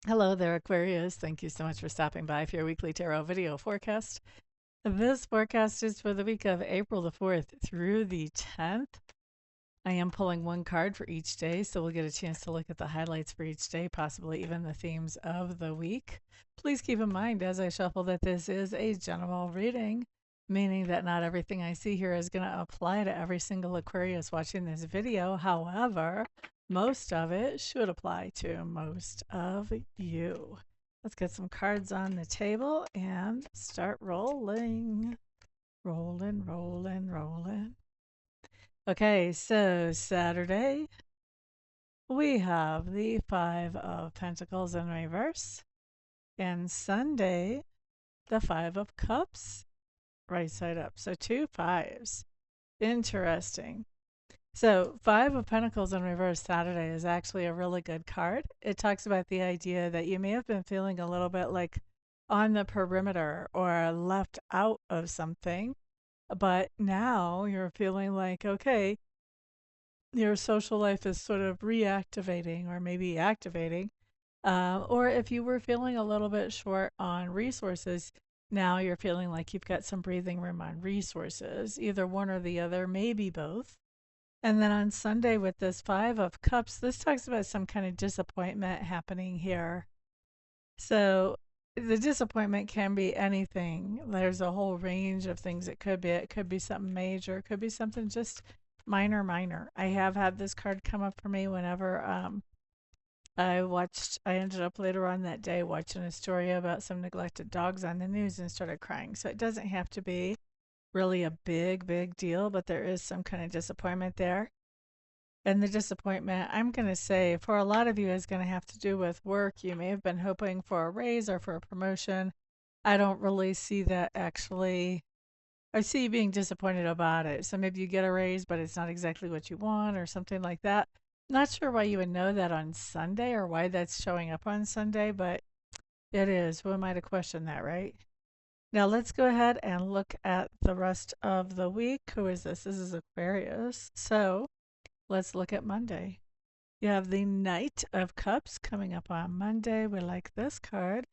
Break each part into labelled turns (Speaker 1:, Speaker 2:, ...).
Speaker 1: Hello there, Aquarius. Thank you so much for stopping by for your weekly tarot video forecast. This forecast is for the week of April the 4th through the 10th. I am pulling one card for each day, so we'll get a chance to look at the highlights for each day, possibly even the themes of the week. Please keep in mind as I shuffle that this is a general reading, meaning that not everything I see here is going to apply to every single Aquarius watching this video. However, most of it should apply to most of you. Let's get some cards on the table and start rolling. Rolling, rolling, rolling. Okay, so Saturday, we have the Five of Pentacles in reverse. And Sunday, the Five of Cups, right side up. So two fives. Interesting. So, Five of Pentacles in reverse Saturday is actually a really good card. It talks about the idea that you may have been feeling a little bit like on the perimeter or left out of something, but now you're feeling like, okay, your social life is sort of reactivating or maybe activating. Or if you were feeling a little bit short on resources, now you're feeling like you've got some breathing room on resources, either one or the other, maybe both. And then on Sunday with this Five of Cups, this talks about some kind of disappointment happening here. So the disappointment can be anything. There's a whole range of things it could be. It could be something major, it could be something just minor, minor. I have had this card come up for me whenever I ended up later on that day watching a story about some neglected dogs on the news and started crying. So it doesn't have to be really a big, big deal, but there is some kind of disappointment there. And the disappointment, I'm going to say, for a lot of you, is going to have to do with work. You may have been hoping for a raise or for a promotion. I don't really see that actually. I see you being disappointed about it. So maybe you get a raise, but it's not exactly what you want or something like that. Not sure why you would know that on Sunday or why that's showing up on Sunday, but it is. Who am I to question that, right? Now let's go ahead and look at the rest of the week. Who is this? This is Aquarius. So let's look at Monday. You have the Knight of Cups coming up on Monday. We like this card.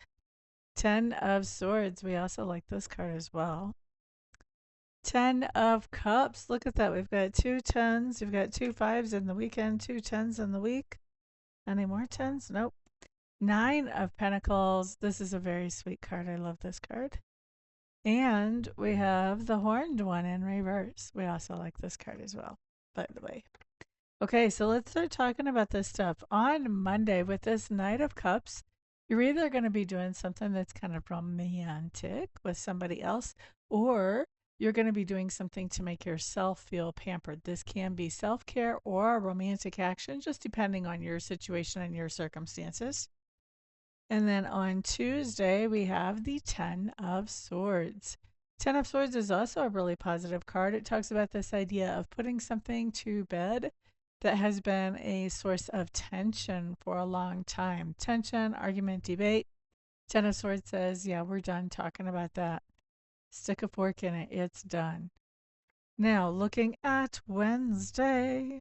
Speaker 1: Ten of Swords. We also like this card as well. Ten of Cups. Look at that. We've got two tens. We've got two fives in the weekend, two tens in the week. Any more tens? Nope. Nine of Pentacles. This is a very sweet card. I love this card. And we have the Horned One in reverse. We also like this card as well, by the way. Okay, so let's start talking about this stuff. On Monday, with this Knight of Cups, you're either going to be doing something that's kind of romantic with somebody else, or you're going to be doing something to make yourself feel pampered. This can be self care or a romantic action, just depending on your situation and your circumstances. And then on Tuesday, we have the Ten of Swords. Ten of Swords is also a really positive card. It talks about this idea of putting something to bed that has been a source of tension for a long time. Tension, argument, debate. Ten of Swords says, yeah, we're done talking about that. Stick a fork in it. It's done. Now, looking at Wednesday.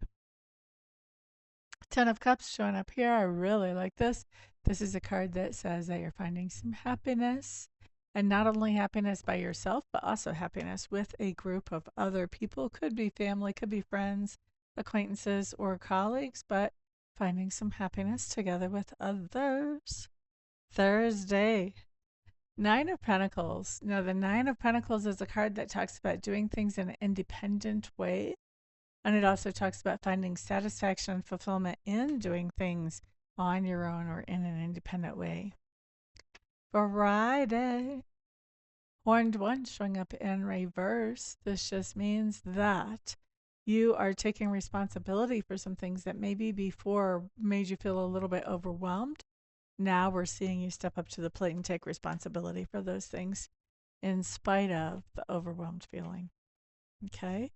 Speaker 1: Ten of Cups showing up here. I really like this. This is a card that says that you're finding some happiness, and not only happiness by yourself, but also happiness with a group of other people. Could be family, could be friends, acquaintances, or colleagues, but finding some happiness together with others. Thursday, Nine of Pentacles. Now, the Nine of Pentacles is a card that talks about doing things in an independent way. And it also talks about finding satisfaction and fulfillment in doing things on your own or in an independent way. Friday, Horned One showing up in reverse. This just means that you are taking responsibility for some things that maybe before made you feel a little bit overwhelmed. Now we're seeing you step up to the plate and take responsibility for those things in spite of the overwhelmed feeling. Okay?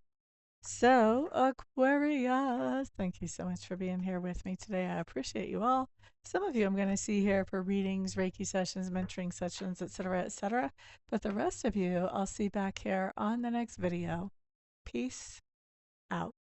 Speaker 1: So, Aquarius, thank you so much for being here with me today. I appreciate you all. Some of you I'm going to see here for readings, Reiki sessions, mentoring sessions, etc., etc. But the rest of you, I'll see back here on the next video. Peace out.